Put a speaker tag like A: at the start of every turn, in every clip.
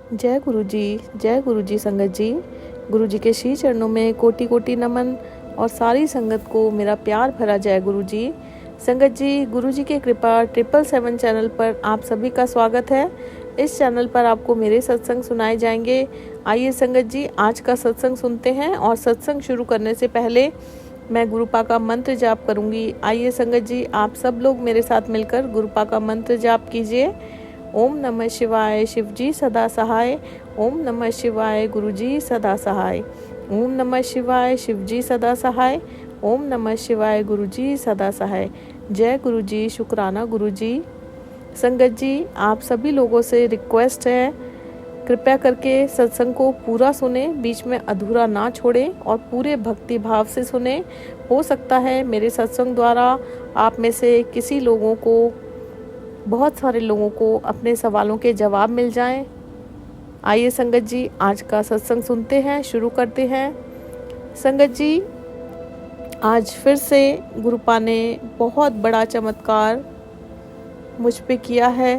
A: जय गुरु जी संगत जी। गुरु जी के श्री चरणों में कोटि कोटि नमन और सारी संगत को मेरा प्यार भरा जय गुरु जी। संगत जी, गुरु जी की कृपा 777 चैनल पर आप सभी का स्वागत है। इस चैनल पर आपको मेरे सत्संग सुनाए जाएंगे। आइए संगत जी, आज का सत्संग सुनते हैं। और सत्संग शुरू करने से पहले मैं गुरुपा का मंत्र जाप करूंगी। आइए संगत जी, आप सब लोग मेरे साथ मिलकर गुरुपा का मंत्र जाप कीजिए। ओम नमः शिवाय, शिव जी सदा सहाय। ओम नमः शिवाय, गुरु जी सदा सहाय। ओम नमः शिवाय, शिव जी सदा सहाय। ओम नमः शिवाय, गुरु जी सदा सहाय। जय गुरु जी, शुक्राना गुरु जी। संगत जी, आप सभी लोगों से रिक्वेस्ट है, कृपया करके सत्संग को पूरा सुने, बीच में अधूरा ना छोड़े और पूरे भक्ति भाव से सुने। हो सकता है मेरे सत्संग द्वारा आप में से किसी लोगों को, बहुत सारे लोगों को अपने सवालों के जवाब मिल जाएं। आइए संगत जी, आज का सत्संग सुनते हैं, शुरू करते हैं। संगत जी, आज फिर से गुरुपा ने बहुत बड़ा चमत्कार मुझ पे किया है।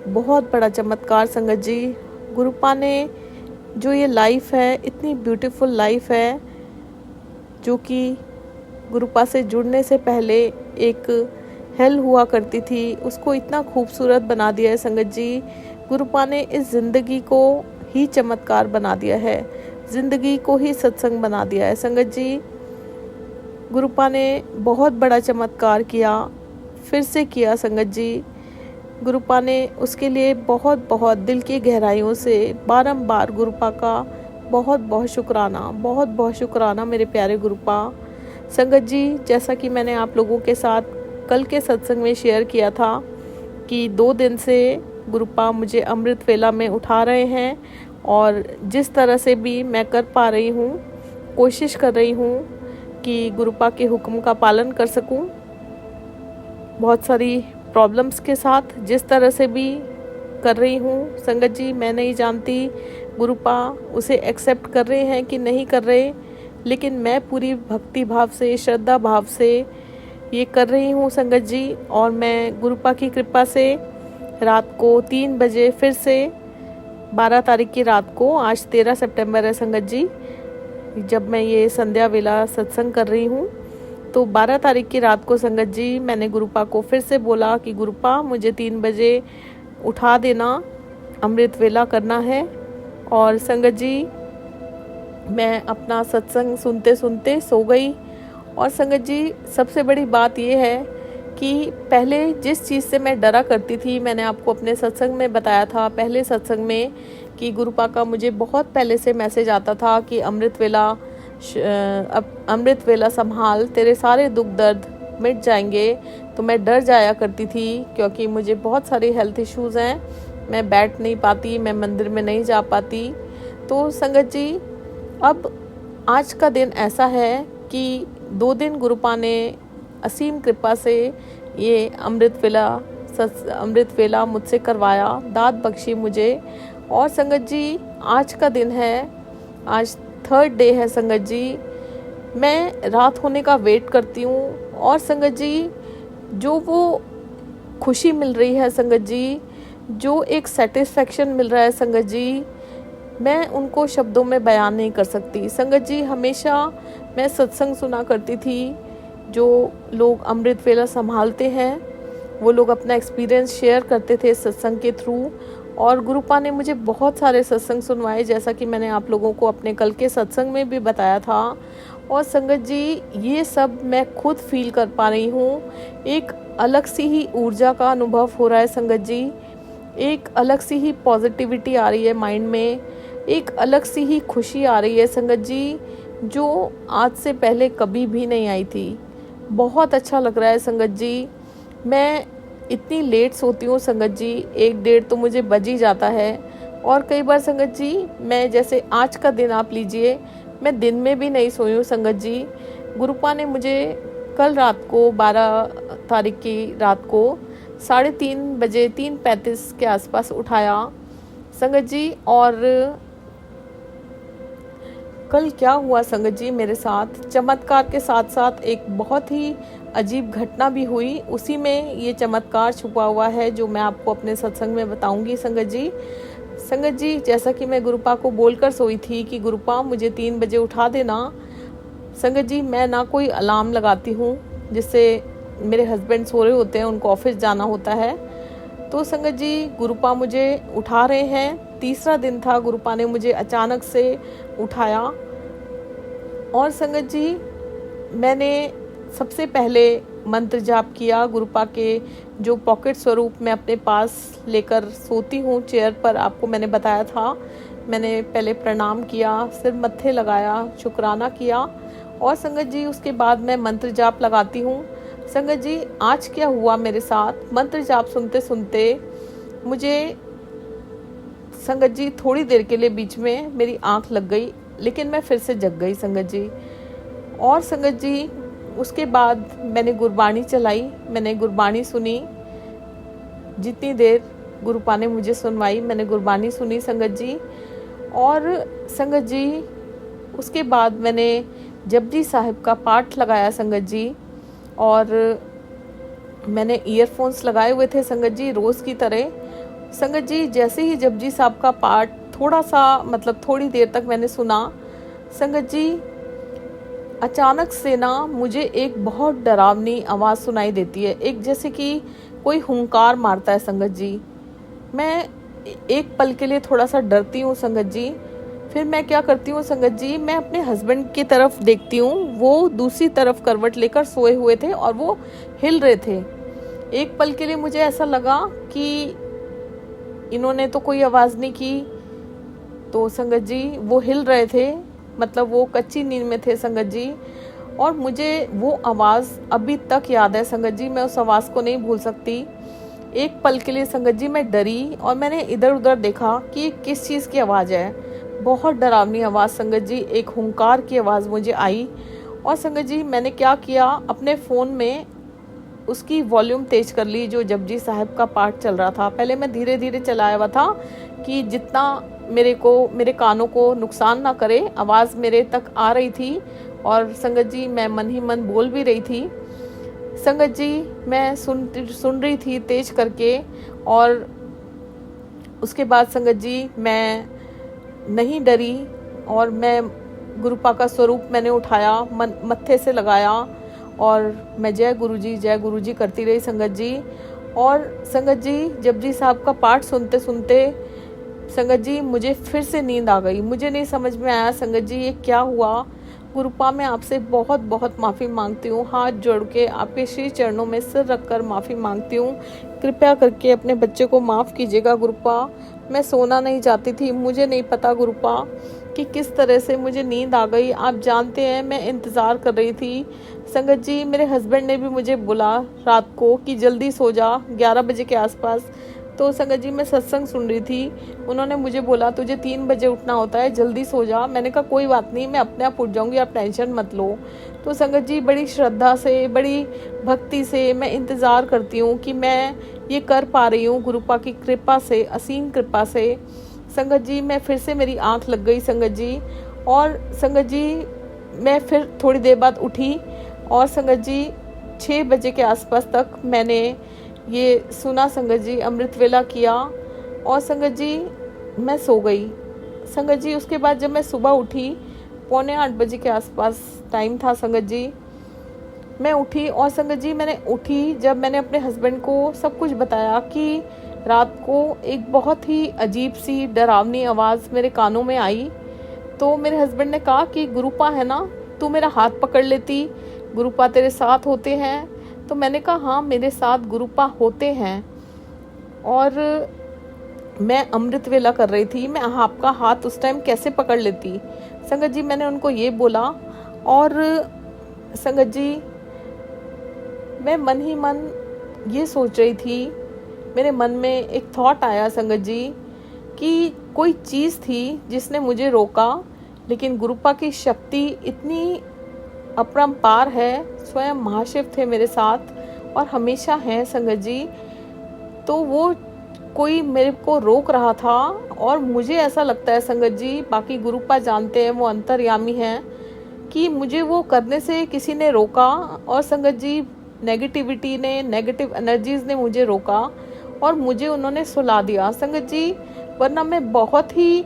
A: बहुत बड़ा चमत्कार संगत जी। गुरुपा ने जो ये लाइफ है, इतनी ब्यूटीफुल लाइफ है, जो कि गुरुपा से जुड़ने से पहले एक हेल हुआ करती थी, उसको इतना खूबसूरत बना दिया है संगत जी। गुरुपा ने इस ज़िंदगी को ही चमत्कार बना दिया है, ज़िंदगी को ही सत्संग बना दिया है संगत जी। गुरुपा ने बहुत बड़ा चमत्कार किया, फिर से किया संगत जी। गुरुपा ने उसके लिए बहुत बहुत दिल की गहराइयों से बारंबार गुरुपा का बहुत बहुत शुक्राना मेरे प्यारे गुरुपा। संगत जी, जैसा कि मैंने आप लोगों के साथ कल के सत्संग में शेयर किया था कि 2 दिन से गुरुपा मुझे अमृत वेला में उठा रहे हैं, और जिस तरह से भी मैं कर पा रही हूँ, कोशिश कर रही हूँ कि गुरुपा के हुक्म का पालन कर सकूँ। बहुत सारी प्रॉब्लम्स के साथ जिस तरह से भी कर रही हूँ संगत जी, मैं नहीं जानती गुरुपा उसे एक्सेप्ट कर रहे हैं कि नहीं कर रहे, लेकिन मैं पूरी भक्ति भाव से, श्रद्धा भाव से ये कर रही हूँ संगत जी। और मैं गुरुपा की कृपा से रात को 3 बजे फिर से 12 तारीख की रात को, आज 13 सितंबर है संगत जी, जब मैं ये संध्या वेला सत्संग कर रही हूँ, तो 12 तारीख की रात को संगत जी मैंने गुरुपा को फिर से बोला कि गुरुपा मुझे 3 बजे उठा देना, अमृत वेला करना है। और संगत जी, मैं अपना सत्संग सुनते सुनते सो गई। और संगत जी, सबसे बड़ी बात यह है कि पहले जिस चीज़ से मैं डरा करती थी, मैंने आपको अपने सत्संग में बताया था, पहले सत्संग में, कि गुरुपा का मुझे बहुत पहले से मैसेज आता था कि अमृत वेला संभाल, तेरे सारे दुख दर्द मिट जाएंगे। तो मैं डर जाया करती थी, क्योंकि मुझे बहुत सारे हेल्थ इश्यूज़ हैं, मैं बैठ नहीं पाती, मैं मंदिर में नहीं जा पाती। तो संगत जी, अब आज का दिन ऐसा है कि 2 दिन गुरुपा ने असीम कृपा से ये अमृत वेला मुझसे करवाया, दात बख्शी मुझे। और संगत जी, आज का दिन है, आज 3rd डे है संगत जी। मैं रात होने का वेट करती हूँ, और संगत जी, जो वो खुशी मिल रही है संगत जी, जो एक सेटिस्फेक्शन मिल रहा है संगत जी, मैं उनको शब्दों में बयान नहीं कर सकती संगत जी। हमेशा मैं सत्संग सुना करती थी, जो लोग अमृत वेला संभालते हैं वो लोग अपना एक्सपीरियंस शेयर करते थे सत्संग के थ्रू, और गुरुपा ने मुझे बहुत सारे सत्संग सुनवाए, जैसा कि मैंने आप लोगों को अपने कल के सत्संग में भी बताया था। और संगत जी, ये सब मैं खुद फील कर पा रही हूँ। एक अलग सी ही ऊर्जा का अनुभव हो रहा है संगत जी, एक अलग सी ही पॉजिटिविटी आ रही है माइंड में, एक अलग सी ही खुशी आ रही है संगत जी, जो आज से पहले कभी भी नहीं आई थी। बहुत अच्छा लग रहा है संगत जी। मैं इतनी लेट सोती हूँ संगत जी, 1-1:30 तो मुझे बज ही जाता है। और कई बार संगत जी, मैं जैसे आज का दिन आप लीजिए, मैं दिन में भी नहीं सोई हूँ संगत जी। गुरुपा ने मुझे कल रात को 12 तारीख की रात को 3:30 बजे 3:35 के आसपास उठाया संगत जी। और कल क्या हुआ संगत जी मेरे साथ, चमत्कार के साथ साथ एक बहुत ही अजीब घटना भी हुई, उसी में ये चमत्कार छुपा हुआ है जो मैं आपको अपने सत्संग में बताऊंगी संगत जी। संगत जी, जैसा कि मैं गुरुपा को बोलकर सोई थी कि गुरुपा मुझे 3 बजे उठा देना। संगत जी, मैं ना कोई अलार्म लगाती हूँ जिससे मेरे हस्बैंड सो रहे होते हैं, उनको ऑफिस जाना होता है। तो संगत जी, गुरुपा मुझे उठा रहे हैं। तीसरा दिन था, गुरुपा ने मुझे अचानक से उठाया। और संगत जी, मैंने सबसे पहले मंत्र जाप किया। गुरुपा के जो पॉकेट स्वरूप मैं अपने पास लेकर सोती हूँ चेयर पर, आपको मैंने बताया था। मैंने पहले प्रणाम किया, सिर मत्थे लगाया, शुक्राना किया और संगत जी उसके बाद मैं मंत्र जाप लगाती हूँ। संगत जी, आज क्या हुआ मेरे साथ, मंत्र जाप सुनते सुनते मुझे संगत जी थोड़ी देर के लिए बीच में मेरी आंख लग गई, लेकिन मैं फिर से जग गई संगत जी। और संगत जी उसके बाद मैंने गुरबाणी चलाई, मैंने गुरबाणी सुनी। जितनी देर गुरुपा ने मुझे सुनवाई, मैंने गुरबाणी सुनी संगत जी। और संगत जी उसके बाद मैंने जपजी साहिब का पाठ लगाया संगत जी। और मैंने ईयरफोन्स लगाए हुए थे संगत जी, रोज़ की तरह। संगत जी, जैसे ही जपजी साहब का पाठ थोड़ा सा थोड़ी देर तक मैंने सुना, संगत जी अचानक से ना मुझे एक बहुत डरावनी आवाज़ सुनाई देती है, एक जैसे कि कोई हुंकार मारता है संगत जी। मैं एक पल के लिए थोड़ा सा डरती हूँ संगत जी। फिर मैं क्या करती हूँ संगत जी, मैं अपने हस्बैंड की तरफ देखती हूँ। वो दूसरी तरफ करवट लेकर सोए हुए थे और वो हिल रहे थे। एक पल के लिए मुझे ऐसा लगा कि इन्होंने तो कोई आवाज़ नहीं की, तो संगत जी वो हिल रहे थे, वो कच्ची नींद में थे संगत जी। और मुझे वो आवाज़ अभी तक याद है संगत जी, मैं उस आवाज़ को नहीं भूल सकती। एक पल के लिए संगत जी मैं डरी और मैंने इधर उधर देखा कि ये किस चीज़ की आवाज़ है। बहुत डरावनी आवाज़ संगत जी, एक हुंकार की आवाज़ मुझे आई। और संगत जी मैंने क्या किया, अपने फ़ोन में उसकी वॉल्यूम तेज कर ली, जो जपजी साहिब का पाठ चल रहा था। पहले मैं धीरे धीरे चलाया हुआ था कि जितना मेरे कानों को नुकसान ना करे। आवाज़ मेरे तक आ रही थी और संगत जी मैं मन ही मन बोल भी रही थी। संगत जी मैं सुन रही थी तेज करके। और उसके बाद संगत जी मैं नहीं डरी और मैं गुरुपा का स्वरूप मैंने उठाया, मत्थे से लगाया और मैं जय गुरुजी करती रही संगत जी। और संगत जी जपजी साहब का पाठ सुनते सुनते संगत जी मुझे फिर से नींद आ गई। मुझे नहीं समझ में आया संगत जी ये क्या हुआ। गुरुपा मैं आपसे बहुत बहुत माफ़ी मांगती हूँ, हाथ जोड़ के आपके श्री चरणों में सिर रखकर माफ़ी मांगती हूँ। कृपया करके अपने बच्चे को माफ़ कीजिएगा गुरुपा। मैं सोना नहीं चाहती थी, मुझे नहीं पता गुरुपा कि किस तरह से मुझे नींद आ गई। आप जानते हैं मैं इंतज़ार कर रही थी संगत जी। मेरे हस्बैंड ने भी मुझे बोला रात को कि जल्दी सो जा, 11 बजे के आसपास। तो संगत जी मैं सत्संग सुन रही थी, उन्होंने मुझे बोला तुझे 3 बजे उठना होता है, जल्दी सो जा। मैंने कहा कोई बात नहीं, मैं अपने आप उठ जाऊंगी, आप टेंशन मत लो। तो संगत जी बड़ी श्रद्धा से, बड़ी भक्ति से मैं इंतज़ार करती हूँ कि मैं ये कर पा रही हूँ गुरुपा की कृपा से, असीम कृपा से। संगत जी मैं फिर से मेरी आँख लग गई संगत जी। और संगत जी मैं फिर थोड़ी देर बाद उठी और संगत जी 6 बजे के आसपास तक मैंने ये सुना संगत जी, अमृत वेला किया और संगत जी मैं सो गई संगत जी। उसके बाद जब मैं सुबह उठी, 7:45 बजे के आसपास टाइम था संगत जी, मैं उठी और संगत जी मैंने उठी जब मैंने अपने हस्बैंड को सब कुछ बताया कि रात को एक बहुत ही अजीब सी डरावनी आवाज़ मेरे कानों में आई। तो मेरे हस्बैंड ने कहा कि गुरुपा है ना, तू मेरा हाथ पकड़ लेती, गुरुपा तेरे साथ होते हैं। तो मैंने कहा हाँ मेरे साथ गुरुपा होते हैं और मैं अमृत वेला कर रही थी, मैं आपका हाथ उस टाइम कैसे पकड़ लेती। संगत जी मैंने उनको ये बोला और संगत जी मैं मन ही मन ये सोच रही थी, मेरे मन में एक थॉट आया संगत जी कि कोई चीज़ थी जिसने मुझे रोका, लेकिन गुरुपा की शक्ति इतनी अपरंपार है, स्वयं महाशिव थे मेरे साथ और हमेशा हैं संगत जी। तो वो कोई मेरे को रोक रहा था और मुझे ऐसा लगता है संगत जी, बाकी गुरुपा जानते हैं, वो अंतर्यामी हैं, कि मुझे वो करने से किसी ने रोका और संगत जी नेगेटिविटी ने, नेगेटिव एनर्जीज ने मुझे रोका और मुझे उन्होंने सुला दिया। संगत जी वरना मैं बहुत ही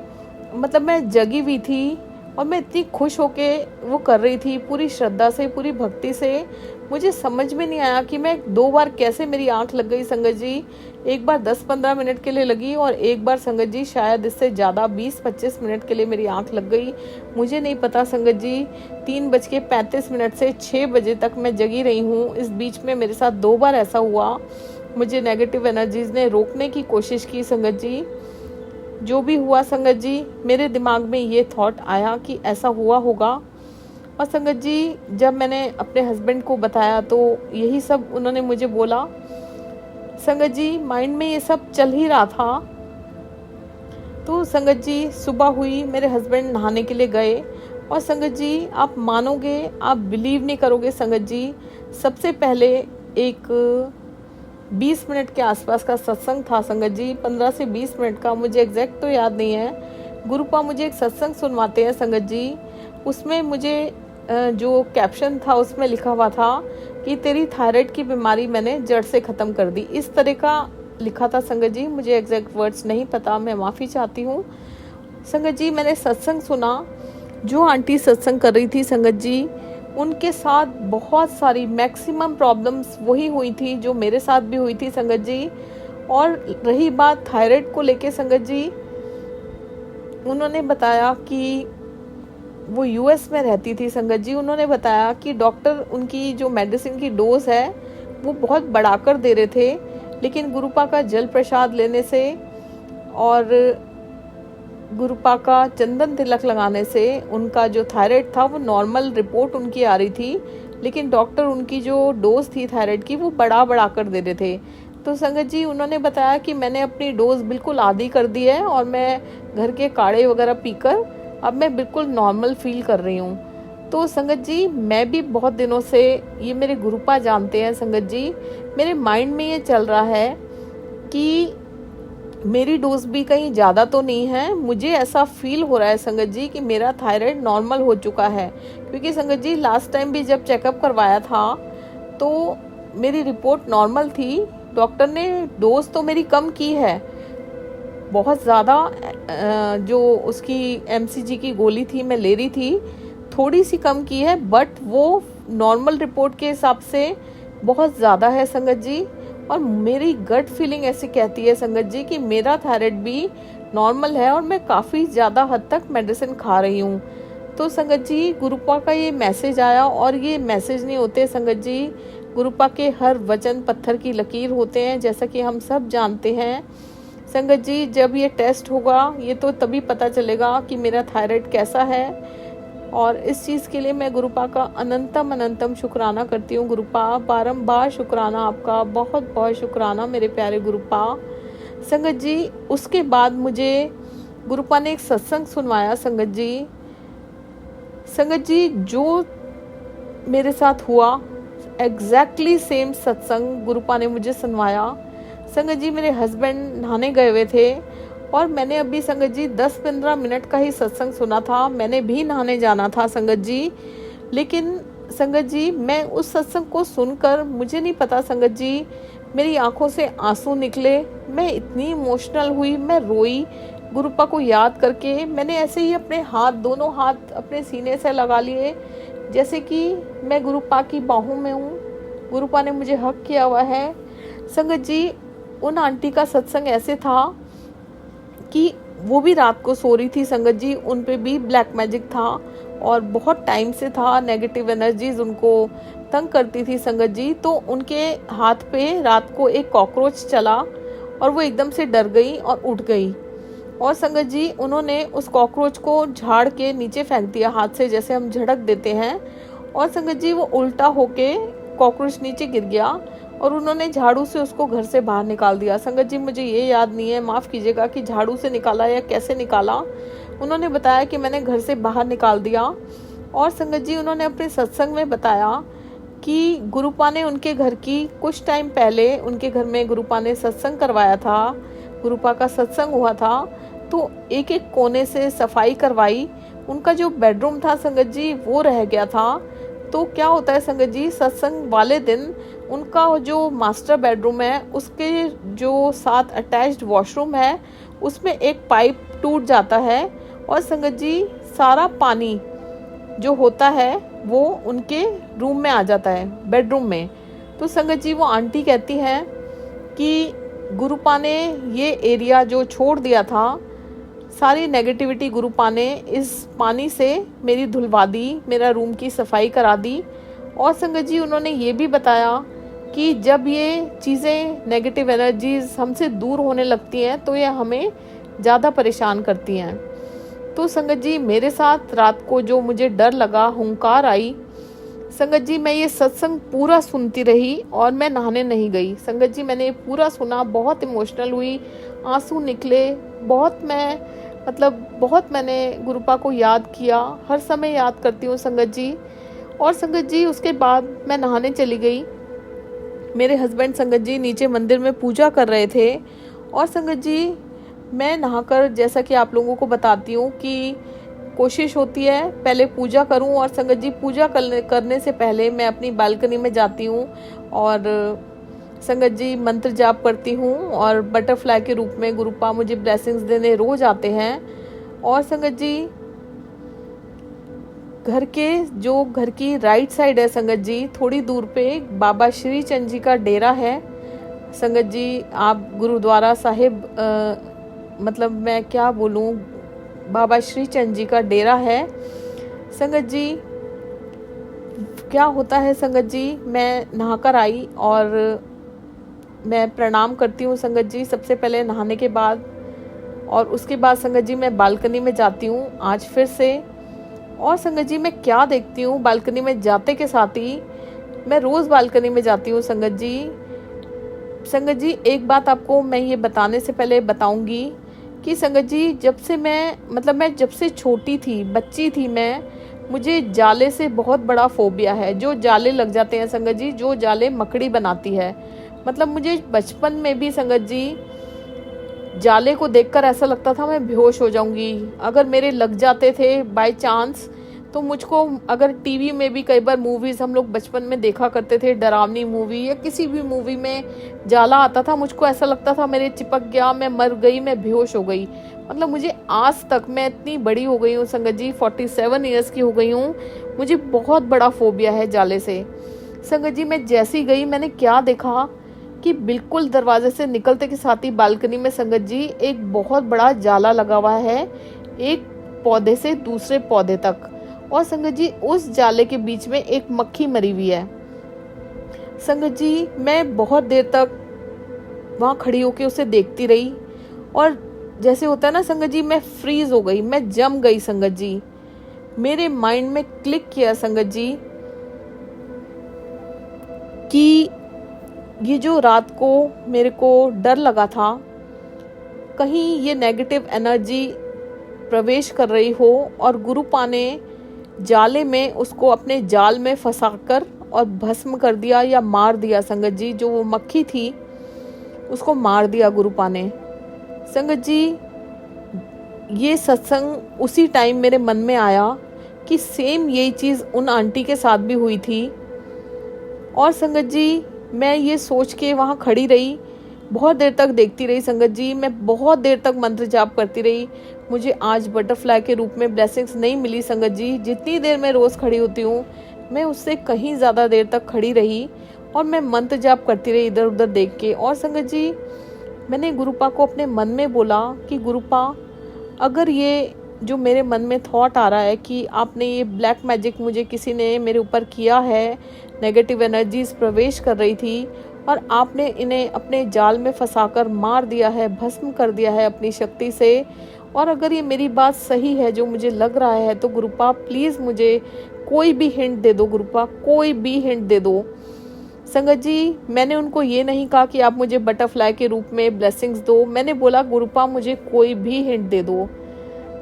A: मतलब मैं जगी हुई थी और मैं इतनी खुश होके वो कर रही थी, पूरी श्रद्धा से, पूरी भक्ति से। मुझे समझ में नहीं आया कि मैं 2 बार कैसे मेरी आंख लग गई संगत जी। एक बार 10-15 मिनट के लिए लगी और एक बार संगत जी शायद इससे ज़्यादा 20-25 मिनट के लिए मेरी आंख लग गई। मुझे नहीं पता संगत जी, 3:35 से 6 बजे तक मैं जगी रही हूँ। इस बीच में मेरे साथ 2 बार ऐसा हुआ। मुझे नेगेटिव एनर्जीज ने रोकने की कोशिश की संगत जी। जो भी हुआ संगत जी, मेरे दिमाग में ये थॉट आया कि ऐसा हुआ होगा। और संगत जी, जब मैंने अपने हस्बैंड को बताया तो यही सब उन्होंने मुझे बोला। संगत जी, माइंड में ये सब चल ही रहा था। तो संगत जी, सुबह हुई, मेरे हस्बैंड नहाने के लिए गए और संगत जी, आप मानोगे, आप बिलीव नहीं करोगे संगत जी, सबसे पहले एक 20 मिनट के आसपास का सत्संग था संगत जी, 15 से 20 मिनट का, मुझे एग्जैक्ट तो याद नहीं है। गुरुपा मुझे एक सत्संग सुनवाते हैं संगत जी। उसमें मुझे जो कैप्शन था उसमें लिखा हुआ था कि तेरी थायराइड की बीमारी मैंने जड़ से ख़त्म कर दी, इस तरह का लिखा था संगत जी। मुझे एग्जैक्ट वर्ड्स नहीं पता, मैं माफ़ी चाहती हूँ संगत जी। मैंने सत्संग सुना। जो आंटी सत्संग कर रही थी संगत जी, उनके साथ बहुत सारी मैक्सिमम प्रॉब्लम्स वही हुई थी जो मेरे साथ भी हुई थी संगत जी। और रही बात थायराइड को लेके संगत जी, उन्होंने बताया कि वो यूएस में रहती थी संगत जी। उन्होंने बताया कि डॉक्टर उनकी जो मेडिसिन की डोज है वो बहुत बढ़ाकर दे रहे थे, लेकिन गुरुपा का जल प्रसाद लेने से और गुरुपा का चंदन तिलक लगाने से उनका जो थायराइड था वो नॉर्मल रिपोर्ट उनकी आ रही थी, लेकिन डॉक्टर उनकी जो डोज थी थायराइड की वो बढ़ा कर दे रहे थे। तो संगत जी, उन्होंने बताया कि मैंने अपनी डोज बिल्कुल आधी कर दी है और मैं घर के काढ़े वगैरह पीकर अब मैं बिल्कुल नॉर्मल फील कर रही हूँ। तो संगत जी, मैं भी बहुत दिनों से, ये मेरे गुरुपा जानते हैं संगत जी, मेरे माइंड में ये चल रहा है कि मेरी डोज भी कहीं ज़्यादा तो नहीं है। मुझे ऐसा फील हो रहा है संगत जी कि मेरा थायराइड नॉर्मल हो चुका है, क्योंकि संगत जी लास्ट टाइम भी जब चेकअप करवाया था तो मेरी रिपोर्ट नॉर्मल थी। डॉक्टर ने डोज तो मेरी कम की है, बहुत ज़्यादा जो उसकी एमसीजी की गोली थी मैं ले रही थी, थोड़ी सी कम की है, बट वो नॉर्मल रिपोर्ट के हिसाब से बहुत ज़्यादा है संगत जी। और मेरी गट फीलिंग ऐसे कहती है संगत जी कि मेरा थायराइड भी नॉर्मल है और मैं काफ़ी ज़्यादा हद तक मेडिसिन खा रही हूँ। तो संगत जी, गुरुपा का ये मैसेज आया, और ये मैसेज नहीं होते संगत जी, गुरुपा के हर वचन पत्थर की लकीर होते हैं, जैसा कि हम सब जानते हैं संगत जी। जब ये टेस्ट होगा ये तो तभी पता चलेगा कि मेरा थायराइड कैसा है, और इस चीज़ के लिए मैं गुरुपा का अनंतम शुक्राना करती हूँ। गुरुपा, बारंबार शुक्राना आपका, बहुत बहुत शुक्राना मेरे प्यारे गुरुपा। संगत जी, उसके बाद मुझे गुरुपा ने एक सत्संग सुनवाया संगत जी। संगत जी, जो मेरे साथ हुआ एग्जैक्टली सेम सत्संग गुरुपा ने मुझे सुनवाया संगत जी। मेरे हस्बैंड नहाने गए हुए थे और मैंने अभी संगत जी 10-15 मिनट का ही सत्संग सुना था। मैंने भी नहाने जाना था संगत जी, लेकिन संगत जी मैं उस सत्संग को सुनकर, मुझे नहीं पता संगत जी, मेरी आंखों से आंसू निकले। मैं इतनी इमोशनल हुई, मैं रोई गुरुपा को याद करके। मैंने ऐसे ही अपने हाथ, दोनों हाथ अपने सीने से लगा लिए, जैसे कि मैं गुरुपा की बाहों में हूँ, गुरुपा ने मुझे हक किया हुआ है। संगत जी, उन आंटी का सत्संग ऐसे था कि वो भी रात को सो रही थी संगत जी, उन पे भी ब्लैक मैजिक था और बहुत टाइम से था। नेगेटिव एनर्जीज उनको तंग करती थी संगत जी। तो उनके हाथ पे रात को एक कॉकरोच चला और वो एकदम से डर गई और उठ गई, और संगत जी उन्होंने उस कॉकरोच को झाड़ के नीचे फेंक दिया हाथ से, जैसे हम झड़क देते हैं, और संगत जी वो उल्टा होके कॉकरोच नीचे गिर गया और उन्होंने झाड़ू से उसको घर से बाहर निकाल दिया। संगत जी, मुझे ये याद नहीं है, माफ़ कीजिएगा, कि झाड़ू से निकाला या कैसे निकाला। उन्होंने बताया कि मैंने घर से बाहर निकाल दिया। और संगत जी, उन्होंने अपने सत्संग में बताया कि गुरुपा ने उनके घर की, कुछ टाइम पहले उनके घर में गुरुपा ने सत्संग करवाया था, गुरुपा का सत्संग हुआ था, तो एक एक कोने से सफाई करवाई। उनका जो बेडरूम था संगत जी वो रह गया था। तो क्या होता है संगत जी, सत्संग वाले दिन उनका जो मास्टर बेडरूम है उसके जो साथ अटैच्ड वॉशरूम है उसमें एक पाइप टूट जाता है और संगत जी सारा पानी जो होता है वो उनके रूम में आ जाता है, बेडरूम में। तो संगत जी वो आंटी कहती हैं कि गुरुपा ने ये एरिया जो छोड़ दिया था, सारी नेगेटिविटी गुरुपा ने इस पानी से मेरी धुलवा दी, मेरा रूम की सफाई करा दी। और संगत जी उन्होंने ये भी बताया कि जब ये चीज़ें, नेगेटिव एनर्जीज हमसे दूर होने लगती हैं तो ये हमें ज़्यादा परेशान करती हैं। तो संगत जी मेरे साथ रात को जो मुझे डर लगा, हुंकार आई, संगत जी मैं ये सत्संग पूरा सुनती रही और मैं नहाने नहीं गई। संगत जी मैंने पूरा सुना, बहुत इमोशनल हुई, आंसू निकले, बहुत मैंने गुरुपा को याद किया, हर समय याद करती हूँ संगत जी। और संगत जी उसके बाद मैं नहाने चली गई। मेरे हस्बैंड संगत जी नीचे मंदिर में पूजा कर रहे थे और संगत जी मैं नहाकर, जैसा कि आप लोगों को बताती हूँ कि कोशिश होती है पहले पूजा करूं, और संगत जी पूजा करने से पहले मैं अपनी बालकनी में जाती हूं और संगत जी मंत्र जाप करती हूं और बटरफ्लाई के रूप में गुरुपा मुझे ब्लेसिंग्स देने रोज आते हैं। और संगत जी घर की राइट साइड है संगत जी, थोड़ी दूर पे बाबा श्री चंद जी का डेरा है। संगत जी आप गुरुद्वारा साहिब, मैं क्या बोलूं, बाबा श्री चंद जी का डेरा है। संगत जी क्या होता है संगत जी, मैं नहाकर आई और मैं प्रणाम करती हूँ संगत जी सबसे पहले नहाने के बाद, और उसके बाद संगत जी मैं बालकनी में जाती हूँ आज फिर से। और संगत जी मैं क्या देखती हूँ, बालकनी में जाते के साथ ही, मैं रोज़ बालकनी में जाती हूँ संगत जी एक बात आपको मैं ये बताने से पहले बताऊंगी कि संगत जी जब से छोटी थी, बच्ची थी मुझे जाले से बहुत बड़ा फोबिया है। जो जाले लग जाते हैं संगत जी, जो जाले मकड़ी बनाती है, मुझे बचपन में भी संगत जी जाले को देखकर ऐसा लगता था मैं बेहोश हो जाऊंगी। अगर मेरे लग जाते थे बाय चांस, तो मुझको, अगर टीवी में भी कई बार मूवीज़ हम लोग बचपन में देखा करते थे, डरावनी मूवी या किसी भी मूवी में जाला आता था, मुझको ऐसा लगता था मेरे चिपक गया, मैं मर गई, मैं बेहोश हो गई। मुझे आज तक, मैं इतनी बड़ी हो गई हूँ संगत जी, 47 ईयर्स की हो गई हूँ, मुझे बहुत बड़ा फोबिया है जाले से। संगत जी मैं जैसी गई, मैंने क्या देखा कि बिल्कुल दरवाजे से निकलते के साथ ही बालकनी में संगत जी एक बहुत बड़ा जाला लगा हुआ है, एक पौधे से दूसरे पौधे तक। और संगत जी उस जाले के बीच में एक मक्खी मरी हुई है। संगत जी मैं बहुत देर तक वहाँ खड़ी होकर उसे देखती रही, और जैसे होता है ना संगत जी, मैं फ्रीज हो गई, मैं जम गई संगत जी। मेरे माइंड में क्लिक किया संगत जी कि ये जो रात को मेरे को डर लगा था, कहीं ये नेगेटिव एनर्जी प्रवेश कर रही हो और गुरुपा ने जाले में उसको अपने जाल में फंसाकर और भस्म कर दिया या मार दिया संगत जी। जो वो मक्खी थी उसको मार दिया गुरुपा ने। संगत जी ये सत्संग उसी टाइम मेरे मन में आया कि सेम यही चीज़ उन आंटी के साथ भी हुई थी। और संगत जी मैं ये सोच के वहाँ खड़ी रही, बहुत देर तक देखती रही संगत जी, मैं बहुत देर तक मंत्र जाप करती रही। मुझे आज बटरफ्लाई के रूप में ब्लेसिंग्स नहीं मिली संगत जी। जितनी देर मैं रोज़ खड़ी होती हूँ, मैं उससे कहीं ज़्यादा देर तक खड़ी रही और मैं मंत्र जाप करती रही इधर उधर देख के। और संगत जी मैंने गुरुपा को अपने मन में बोला कि गुरुपा, अगर ये जो मेरे मन में थॉट आ रहा है कि आपने ये ब्लैक मैजिक मुझे किसी ने मेरे ऊपर किया है, नेगेटिव एनर्जीज प्रवेश कर रही थी और आपने इन्हें अपने जाल में फंसाकर मार दिया है, भस्म कर दिया है अपनी शक्ति से, और अगर ये मेरी बात सही है जो मुझे लग रहा है, तो गुरुपा प्लीज़ मुझे कोई भी हिंट दे दो गुरुपा, कोई भी हिंट दे दो। संगत जी मैंने उनको ये नहीं कहा कि आप मुझे बटरफ्लाई के रूप में ब्लेसिंग्स दो, मैंने बोला गुरुपा मुझे कोई भी हिंट दे दो।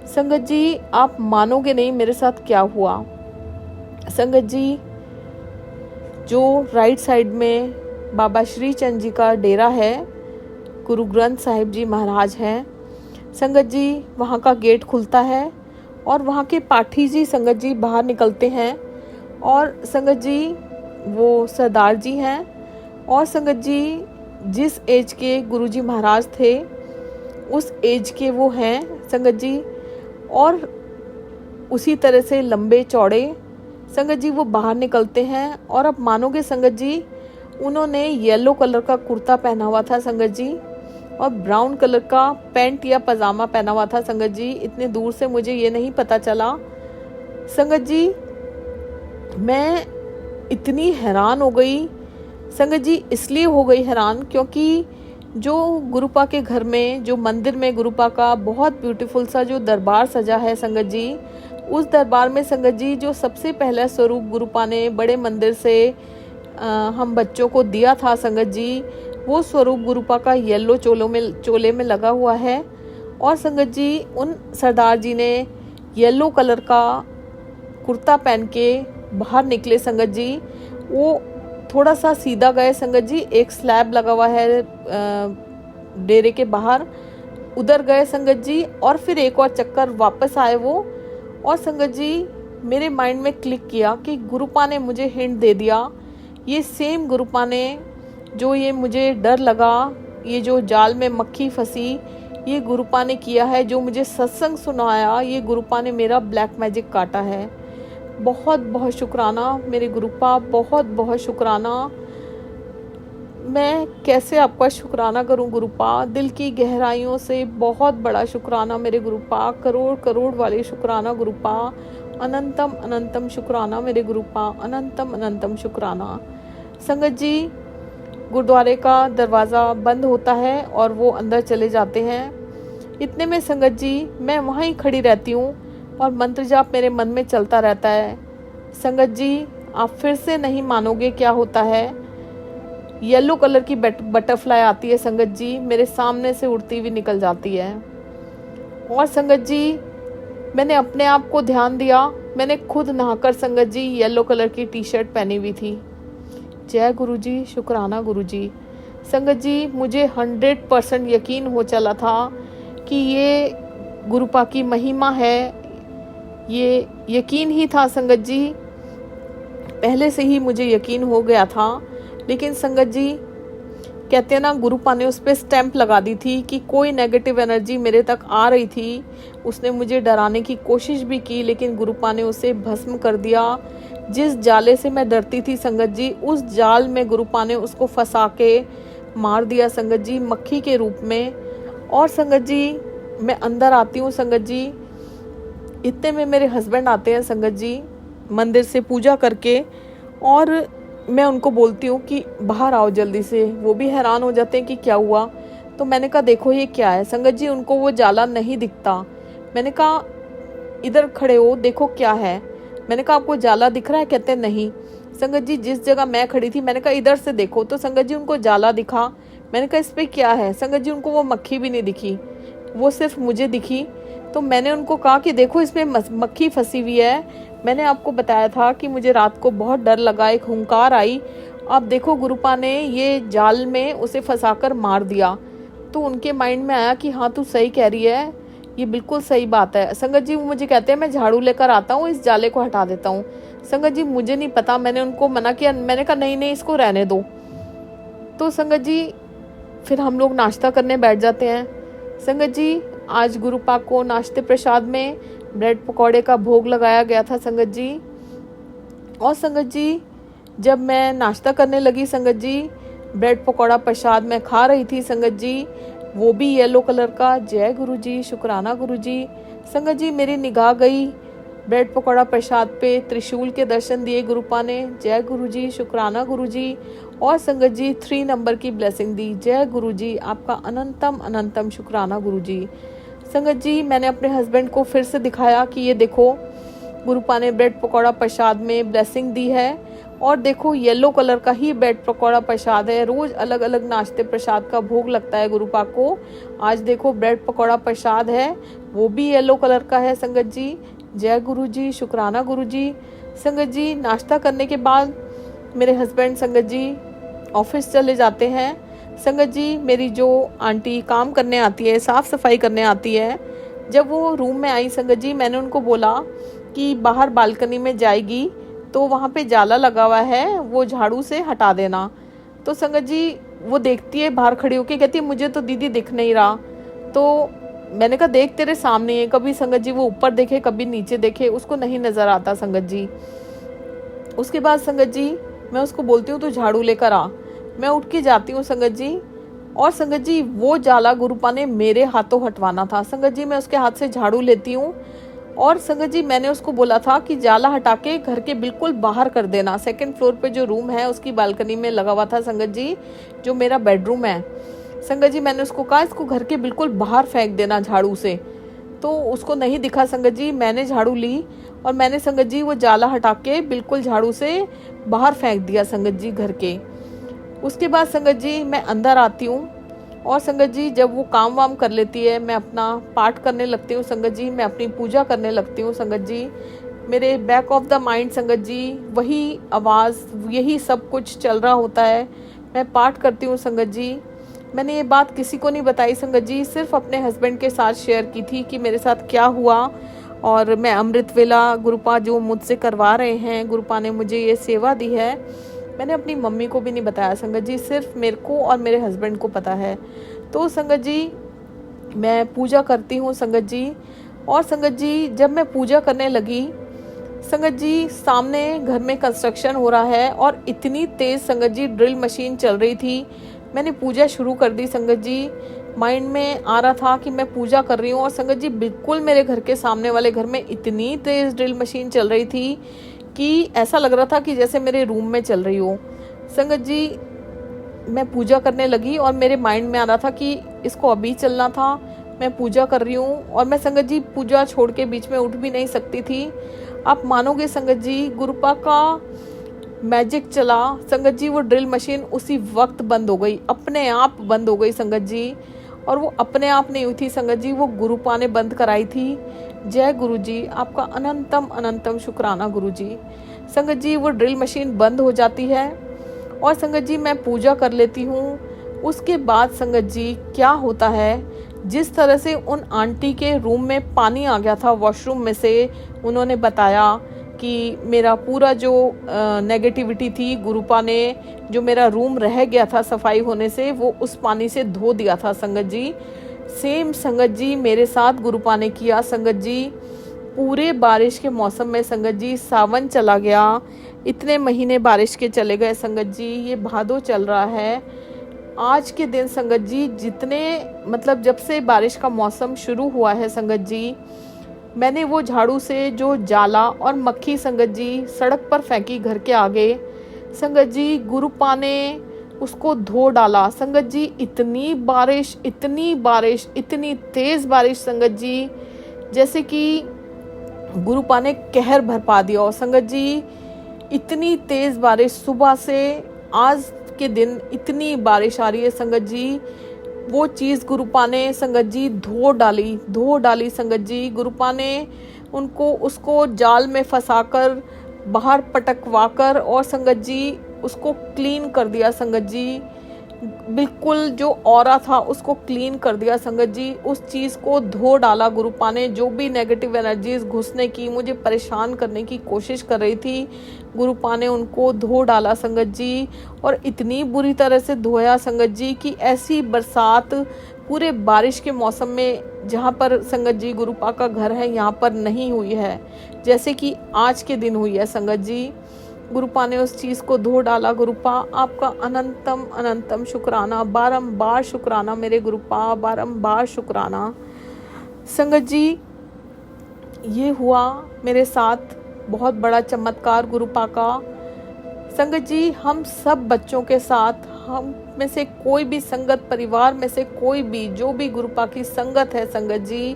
A: संगत जी आप मानोगे नहीं मेरे साथ क्या हुआ। संगत जी जो राइट साइड में बाबा श्री चंद जी का डेरा है, गुरु ग्रंथ साहिब जी महाराज हैं, संगत जी वहाँ का गेट खुलता है और वहाँ के पाठी जी संगत जी बाहर निकलते हैं, और संगत जी वो सरदार जी हैं, और संगत जी जिस एज के गुरुजी महाराज थे उस एज के वो हैं संगत जी, और उसी तरह से लंबे चौड़े। संगत जी वो बाहर निकलते हैं और अब मानोगे संगत जी, उन्होंने येलो कलर का कुर्ता पहना हुआ था संगत जी, और ब्राउन कलर का पैंट या पजामा पहना हुआ था संगत जी। इतने दूर से मुझे ये नहीं पता चला संगत जी। मैं इतनी हैरान हो गई संगत जी, इसलिए हो गई हैरान क्योंकि जो गुरुपा के घर में, जो मंदिर में गुरुपा का बहुत ब्यूटीफुल सा जो दरबार सजा है संगत जी, उस दरबार में संगत जी जो सबसे पहला स्वरूप गुरुपा ने बड़े मंदिर से हम बच्चों को दिया था संगत जी, वो स्वरूप गुरुपा का येलो चोले में लगा हुआ है। और संगत जी उन सरदार जी ने येलो कलर का कुर्ता पहन के बाहर निकले संगत जी। वो थोड़ा सा सीधा गए संगत जी, एक स्लैब लगा हुआ है डेरे के बाहर, उधर गए संगत जी, और फिर एक और चक्कर वापस आए वो। और संगत जी मेरे माइंड में क्लिक किया कि गुरुपा ने मुझे हिंट दे दिया, ये सेम गुरुपा ने जो ये मुझे डर लगा, ये जो जाल में मक्खी फंसी, ये गुरुपा ने किया है। जो मुझे सत्संग सुनाया, ये गुरुपा ने मेरा ब्लैक मैजिक काटा है। बहुत बहुत शुक्राना मेरे गुरुपा, बहुत बहुत शुक्राना। मैं कैसे आपका शुक्राना करूं गुरुपा, दिल की गहराइयों से बहुत बड़ा शुक्राना मेरे गुरुपा, करोड़ करोड़ वाले शुक्राना गुरुपा, अनंतम अनंतम शुक्राना मेरे गुरुपा, अनंतम अनंतम शुक्राना। संगत जी गुरुद्वारे का दरवाज़ा बंद होता है और वो अंदर चले जाते हैं। इतने में संगत जी मैं वहाँ ही खड़ी रहती हूँ और मंत्र जाप मेरे मन में चलता रहता है। संगत जी आप फिर से नहीं मानोगे क्या होता है। येलो कलर की बटरफ्लाई आती है संगत जी, मेरे सामने से उड़ती हुई निकल जाती है। और संगत जी मैंने अपने आप को ध्यान दिया, मैंने खुद नहाकर संगत जी येलो कलर की टी शर्ट पहनी हुई थी। जय गुरु जी, शुक्राना गुरु जी। संगत जी मुझे 100% यकीन हो चला था कि ये गुरुपा की महिमा है, ये यकीन ही था संगत जी, पहले से ही मुझे यकीन हो गया था। लेकिन संगत जी कहते हैं ना, गुरुपा ने उस पर स्टैंप लगा दी थी कि कोई नेगेटिव एनर्जी मेरे तक आ रही थी, उसने मुझे डराने की कोशिश भी की, लेकिन गुरुपा ने उसे भस्म कर दिया। जिस जाले से मैं डरती थी संगत जी, उस जाल में गुरुपा ने उसको फंसा के मार दिया संगत जी, मक्खी के रूप में। और संगत जी मैं अंदर आती हूँ संगत जी, इतने में मेरे हस्बैंड आते हैं संगत जी मंदिर से पूजा करके, और मैं उनको बोलती हूँ कि बाहर आओ जल्दी से। वो भी हैरान हो जाते हैं कि क्या हुआ। तो मैंने कहा देखो ये क्या है संगत जी, उनको वो जाला नहीं दिखता। मैंने कहा इधर खड़े हो देखो क्या है। मैंने कहा आपको जाला दिख रहा है? कहते हैं नहीं। संगत जी जिस जगह मैं खड़ी थी मैंने कहा इधर से देखो, तो संगत जी उनको जाला दिखा। मैंने कहा इस पे क्या है? संगत जी उनको वो मक्खी भी नहीं दिखी, वो सिर्फ मुझे दिखी। तो मैंने उनको कहा कि देखो इसमें मक्खी फंसी हुई है। मैंने आपको बताया था कि मुझे रात को बहुत डर लगा, एक हुंकार आई। अब देखो गुरुपा ने ये जाल में उसे फंसाकर मार दिया। तो उनके माइंड में आया कि हाँ तू सही कह रही है, ये बिल्कुल सही बात है। संगत जी वो मुझे कहते हैं मैं झाड़ू लेकर आता हूँ, इस जाले को हटा देता हूँ। संगत जी मुझे नहीं पता, मैंने उनको मना किया, मैंने कहा नहीं नहीं इसको रहने दो। तो संगत जी फिर हम लोग नाश्ता करने बैठ जाते हैं। संगत जी आज गुरुपा को नाश्ते प्रसाद में ब्रेड पकौड़े का भोग लगाया गया था संगत जी। और संगत जी जब मैं नाश्ता करने लगी संगत जी, ब्रेड पकौड़ा प्रसाद में खा रही थी संगत जी, वो भी येलो कलर का। जय गुरु जी, शुक्राना गुरु जी। संगत जी मेरी निगाह गई ब्रेड पकौड़ा प्रसाद पे, त्रिशूल के दर्शन दिए गुरुपा ने। जय गुरु जी, शुक्राना गुरु जी। और संगत जी 3 नंबर की ब्लेसिंग दी। जय गुरु जी, आपका अनंतम अनंतम शुक्राना गुरु जी। संगत जी मैंने अपने हस्बैंड को फिर से दिखाया कि ये देखो गुरुपा ने ब्रेड पकौड़ा प्रसाद में ब्लेसिंग दी है, और देखो येलो कलर का ही ब्रेड पकौड़ा प्रसाद है। रोज अलग अलग नाश्ते प्रसाद का भोग लगता है गुरुपा को। आज देखो ब्रेड पकौड़ा प्रसाद है, वो भी येलो कलर का है संगत जी। जय गुरु जी, शुक्राना गुरु जी। संगत जी नाश्ता करने के बाद मेरे हस्बैंड संगत जी ऑफिस चले जाते हैं। संगत जी मेरी जो आंटी काम करने आती है, साफ़ सफाई करने आती है, जब वो रूम में आई संगत जी, मैंने उनको बोला कि बाहर बालकनी में जाएगी तो वहाँ पे जाला लगा हुआ है, वो झाड़ू से हटा देना। तो संगत जी वो देखती है बाहर खड़ी होके, कहती है मुझे तो दीदी दिख नहीं रहा। तो मैंने कहा देख तेरे सामने है। कभी संगत जी वो ऊपर देखे, कभी नीचे देखे, उसको नहीं नज़र आता संगत जी। उसके बाद संगत जी मैं उसको बोलती हूँ तू झाड़ू लेकर आ। मैं उठ के जाती हूँ संगत जी, और संगत जी वो जाला गुरुपा ने मेरे हाथों हटवाना था। संगत जी मैं उसके हाथ से झाड़ू लेती हूँ, और संगत जी मैंने उसको बोला था कि जाला हटा के घर के बिल्कुल बाहर कर देना। सेकंड फ्लोर पे जो रूम है उसकी बालकनी में लगा हुआ था संगत जी, जो मेरा बेडरूम है। संगत जी मैंने उसको कहा इसको घर के बिल्कुल बाहर फेंक देना झाड़ू से, तो उसको नहीं दिखा संगत जी। मैंने झाड़ू ली और मैंने संगत जी वो जाला हटा के बिल्कुल झाड़ू से बाहर फेंक दिया संगत जी घर के। उसके बाद संगत जी मैं अंदर आती हूँ, और संगत जी जब वो काम वाम कर लेती है मैं अपना पाठ करने लगती हूँ संगत जी, मैं अपनी पूजा करने लगती हूँ संगत जी। मेरे बैक ऑफ द माइंड संगत जी वही आवाज़, यही सब कुछ चल रहा होता है। मैं पाठ करती हूँ संगत जी। मैंने ये बात किसी को नहीं बताई संगत जी, सिर्फ अपने हस्बैंड के साथ शेयर की थी कि मेरे साथ क्या हुआ। और मैं अमृत वेला गुरुपा जो मुझसे करवा रहे हैं, गुरुपा ने मुझे ये सेवा दी है, मैंने अपनी मम्मी को भी नहीं बताया संगत जी, सिर्फ मेरे को और मेरे हस्बैंड को पता है। तो संगत जी मैं पूजा करती हूँ संगत जी। और संगत जी जब मैं पूजा करने लगी संगत जी, सामने घर में कंस्ट्रक्शन हो रहा है और इतनी तेज़ संगत जी ड्रिल मशीन चल रही थी। मैंने पूजा शुरू कर दी संगत जी। माइंड में आ रहा था कि मैं पूजा कर रही हूँ, और संगत जी बिल्कुल मेरे घर के सामने वाले घर में इतनी तेज़ ड्रिल मशीन चल रही थी कि ऐसा लग रहा था कि जैसे मेरे रूम में चल रही हो। संगत जी मैं पूजा करने लगी और मेरे माइंड में आ रहा था कि इसको अभी चलना था, मैं पूजा कर रही हूँ, और मैं संगत जी पूजा छोड़ के बीच में उठ भी नहीं सकती थी। आप मानोगे संगत जी, गुरुपा का मैजिक चला संगत जी। वो ड्रिल मशीन उसी वक्त बंद हो गई, अपने आप बंद हो गई संगत जी। और वो अपने आप नहीं हुई थी संगत जी, वो गुरुपा ने बंद कराई थी। जय गुरु जी, आपका अनंतम अनंतम शुक्राना गुरु जी। संगत जी वो ड्रिल मशीन बंद हो जाती है, और संगत जी मैं पूजा कर लेती हूँ। उसके बाद संगत जी क्या होता है, जिस तरह से उन आंटी के रूम में पानी आ गया था वॉशरूम में से, उन्होंने बताया कि मेरा पूरा जो नेगेटिविटी थी गुरुपा ने, जो मेरा रूम रह गया था सफाई होने से, वो उस पानी से धो दिया था संगत जी। सेम संगत जी मेरे साथ गुरुपा ने किया संगत जी। पूरे बारिश के मौसम में संगत जी, सावन चला गया, इतने महीने बारिश के चले गए संगत जी, ये भादो चल रहा है। आज के दिन संगत जी जितने मतलब जब से बारिश का मौसम शुरू हुआ है संगत जी, मैंने वो झाड़ू से जो जाला और मक्खी संगत जी सड़क पर फेंकी घर के आगे, संगत जी गुरुपा ने उसको धो डाला संगत जी। इतनी बारिश, इतनी बारिश, इतनी तेज़ बारिश संगत जी, जैसे कि गुरुपा ने कहर भरपा दिया। और संगत जी इतनी तेज़ बारिश, सुबह से आज के दिन इतनी बारिश आ रही है संगत जी। वो चीज़ गुरुपा ने संगत जी धो डाली संगत जी। गुरुपा ने उनको उसको जाल में फंसाकर बाहर पटकवाकर और संगत जी उसको क्लीन कर दिया संगत जी। बिल्कुल जो ऑरा था उसको क्लीन कर दिया संगत जी। उस चीज़ को धो डाला गुरुपा ने। जो भी नेगेटिव एनर्जीज घुसने की, मुझे परेशान करने की कोशिश कर रही थी, गुरुपा ने उनको धो डाला संगत जी। और इतनी बुरी तरह से धोया संगत जी कि ऐसी बरसात पूरे बारिश के मौसम में, जहाँ पर संगत जी गुरुपा का घर है, यहाँ पर नहीं हुई है, जैसे कि आज के दिन हुई है संगत जी। गुरुपा ने उस चीज़ को धो डाला। गुरुपा आपका अनंतम अनंतम शुक्राना, बारंबार शुक्राना मेरे गुरुपा, बारंबार शुक्राना। संगत जी ये हुआ मेरे साथ बहुत बड़ा चमत्कार गुरुपा का। संगत जी हम सब बच्चों के साथ, हम में से कोई भी संगत, परिवार में से कोई भी, जो भी गुरुपा की संगत है संगत जी,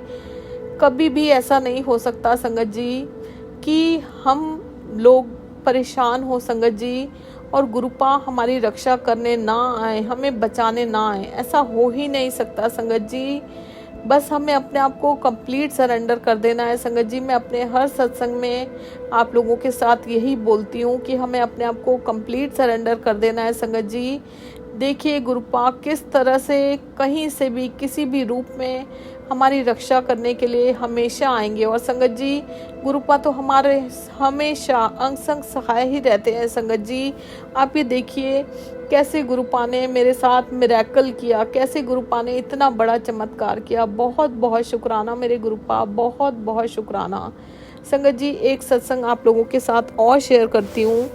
A: कभी भी ऐसा नहीं हो सकता संगत जी कि हम लोग परेशान हो संगत जी और गुरुपा हमारी रक्षा करने ना आए, हमें बचाने ना आए। ऐसा हो ही नहीं सकता संगत जी। बस हमें अपने आप को कंप्लीट सरेंडर कर देना है संगत जी। मैं अपने हर सत्संग में आप लोगों के साथ यही बोलती हूँ कि हमें अपने आप को कंप्लीट सरेंडर कर देना है संगत जी। देखिए गुरुपा किस तरह से कहीं से भी, किसी भी रूप में हमारी रक्षा करने के लिए हमेशा आएंगे। और संगत जी, गुरुपा तो हमारे हमेशा अंग संग सहाय ही रहते हैं। संगत जी, आप ये देखिए कैसे गुरुपा ने मेरे साथ मिरेकल किया, कैसे गुरुपा ने इतना बड़ा चमत्कार किया। बहुत बहुत शुक्राना मेरे गुरुपा, बहुत बहुत शुक्राना। संगत जी, एक सत्संग आप लोगों के साथ और शेयर करती हूँ।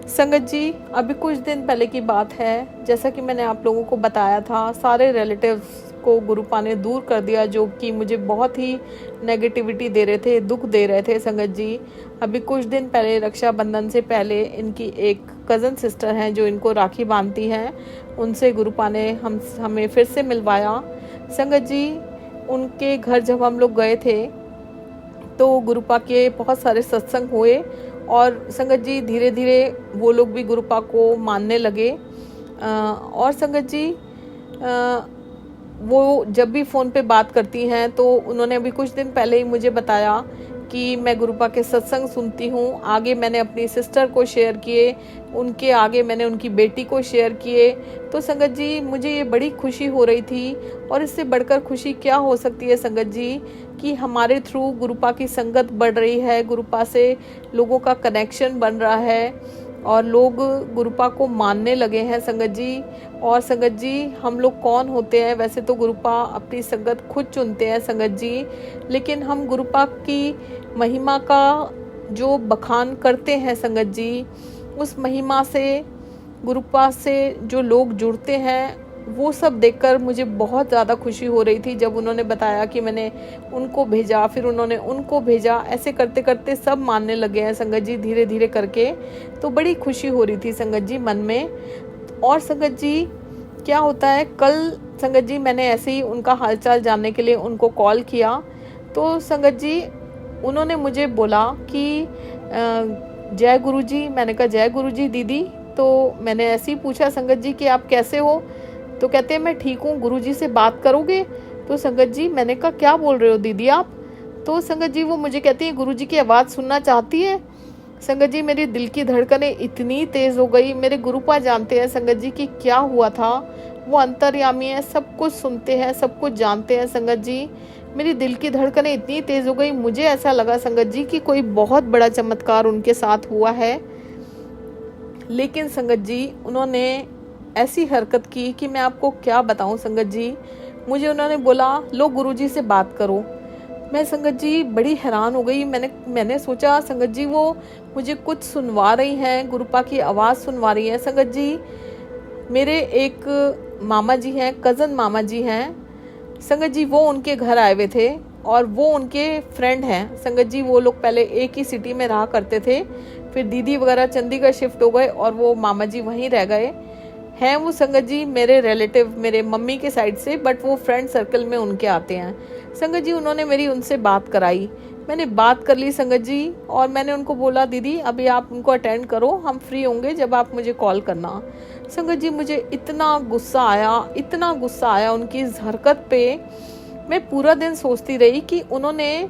A: संगत जी, अभी कुछ दिन पहले की बात है, जैसा कि मैंने आप लोगों को बताया था, सारे रिलेटिव्स को गुरुपा ने दूर कर दिया, जो कि मुझे बहुत ही नेगेटिविटी दे रहे थे, दुख दे रहे थे। संगत जी, अभी कुछ दिन पहले रक्षाबंधन से पहले इनकी एक कज़न सिस्टर हैं जो इनको राखी बांधती हैं, उनसे गुरुपा ने हमें फिर से मिलवाया। संगत जी, उनके घर जब हम लोग गए थे तो गुरुपा के बहुत सारे सत्संग हुए और संगत जी धीरे धीरे वो लोग भी गुरुपा को मानने लगे। और संगत जी, वो जब भी फ़ोन पे बात करती हैं तो उन्होंने अभी कुछ दिन पहले ही मुझे बताया कि मैं गुरुपा के सत्संग सुनती हूँ। आगे मैंने अपनी सिस्टर को शेयर किए, उनके आगे मैंने उनकी बेटी को शेयर किए। तो संगत जी, मुझे ये बड़ी खुशी हो रही थी। और इससे बढ़कर खुशी क्या हो सकती है संगत जी, कि हमारे थ्रू गुरुपा की संगत बढ़ रही है, गुरुपा से लोगों का कनेक्शन बन रहा है और लोग गुरुपा को मानने लगे हैं। संगत जी, और संगत जी, हम लोग कौन होते हैं? वैसे तो गुरुपा अपनी संगत खुद चुनते हैं संगत जी, लेकिन हम गुरुपा की महिमा का जो बखान करते हैं संगत जी, उस महिमा से गुरुपा से जो लोग जुड़ते हैं, वो सब देखकर मुझे बहुत ज़्यादा खुशी हो रही थी। जब उन्होंने बताया कि मैंने उनको भेजा, फिर उन्होंने उनको भेजा, ऐसे करते करते सब मानने लगे हैं संगत जी, धीरे धीरे करके। तो बड़ी खुशी हो रही थी संगत जी मन में। और संगत जी, क्या होता है, कल संगत जी मैंने ऐसे ही उनका हालचाल जानने के लिए उनको कॉल किया तो संगत जी उन्होंने मुझे बोला कि जय गुरुजी। मैंने कहा जय गुरुजी दीदी। तो मैंने ऐसे ही पूछा संगत जी कि आप कैसे हो? तो कहते हैं मैं ठीक हूँ, गुरुजी से बात करोगे? तो संगत जी मैंने कहा क्या बोल रहे हो दीदी आप? तो संगत जी वो मुझे कहती है गुरुजी की आवाज़ सुनना चाहती है। संगत जी, मेरी दिल की धड़कनें इतनी तेज़ हो गई। मेरे गुरुपा जानते हैं संगत जी कि क्या हुआ था, वो अंतर्यामी है, सब कुछ सुनते हैं, सब कुछ जानते हैं संगत जी। मेरी दिल की धड़कनें इतनी तेज़ हो गई, मुझे ऐसा लगा संगत जी कि कोई बहुत बड़ा चमत्कार उनके साथ हुआ है। लेकिन संगत जी उन्होंने ऐसी हरकत की कि मैं आपको क्या बताऊं संगत जी। मुझे उन्होंने बोला लो गुरुजी से बात करो। मैं संगत जी बड़ी हैरान हो गई। मैंने सोचा संगत जी वो मुझे कुछ सुनवा रही हैं, गुरुपा की आवाज़ सुनवा रही हैं। संगत जी, मेरे एक मामा जी हैं, कज़न मामा जी हैं संगत जी, वो उनके घर आए हुए थे और वो उनके फ्रेंड हैं संगत जी। वो लोग पहले एक ही सिटी में रहा करते थे, फिर दीदी वगैरह चंडीगढ़ शिफ्ट हो गए और वो मामा जी वहीं रह गए हैं। वो संगत जी मेरे रिलेटिव, मेरे मम्मी के साइड से, बट वो फ्रेंड सर्कल में उनके आते हैं संगत जी। उन्होंने मेरी उनसे बात कराई, मैंने बात कर ली संगत जी। और मैंने उनको बोला दीदी अभी आप उनको अटेंड करो, हम फ्री होंगे जब आप मुझे कॉल करना। संगत जी मुझे इतना गुस्सा आया, इतना गुस्सा आया उनकी इस हरकत पे। मैं पूरा दिन सोचती रही कि उन्होंने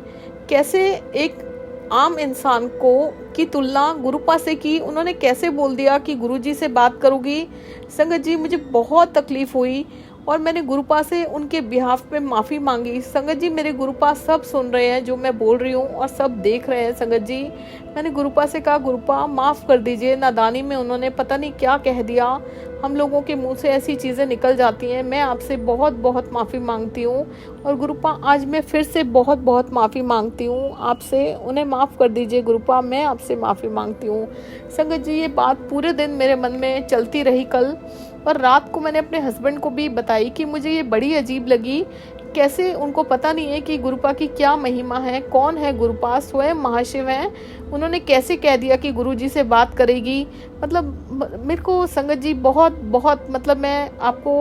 A: कैसे एक आम इंसान को की तुलना गुरुपा से की। उन्होंने कैसे बोल दिया कि गुरुजी से बात करोगी। संगत जी मुझे बहुत तकलीफ हुई और मैंने गुरुपा से उनके बिहाफ पे माफ़ी मांगी। संगत जी मेरे गुरुपा सब सुन रहे हैं जो मैं बोल रही हूँ और सब देख रहे हैं संगत जी। मैंने गुरुपा से कहा गुरुपा माफ़ कर दीजिए, नादानी में उन्होंने पता नहीं क्या कह दिया, हम लोगों के मुंह से ऐसी चीज़ें निकल जाती हैं। मैं आपसे बहुत बहुत माफ़ी मांगती हूँ और गुरुपा आज मैं फिर से बहुत बहुत माफ़ी मांगती हूँ आपसे, उन्हें माफ़ कर दीजिए गुरुपा, मैं आपसे माफ़ी मांगती हूँ। संगत जी ये बात पूरे दिन मेरे मन में चलती रही कल, और रात को मैंने अपने हस्बैंड को भी बताई कि मुझे ये बड़ी अजीब लगी। कैसे उनको पता नहीं है कि गुरुपा की क्या महिमा है, कौन है गुरुपा, स्वयं महाशिव हैं। उन्होंने कैसे कह दिया कि गुरुजी से बात करेगी। मतलब मेरे को संगत जी बहुत बहुत, मतलब मैं आपको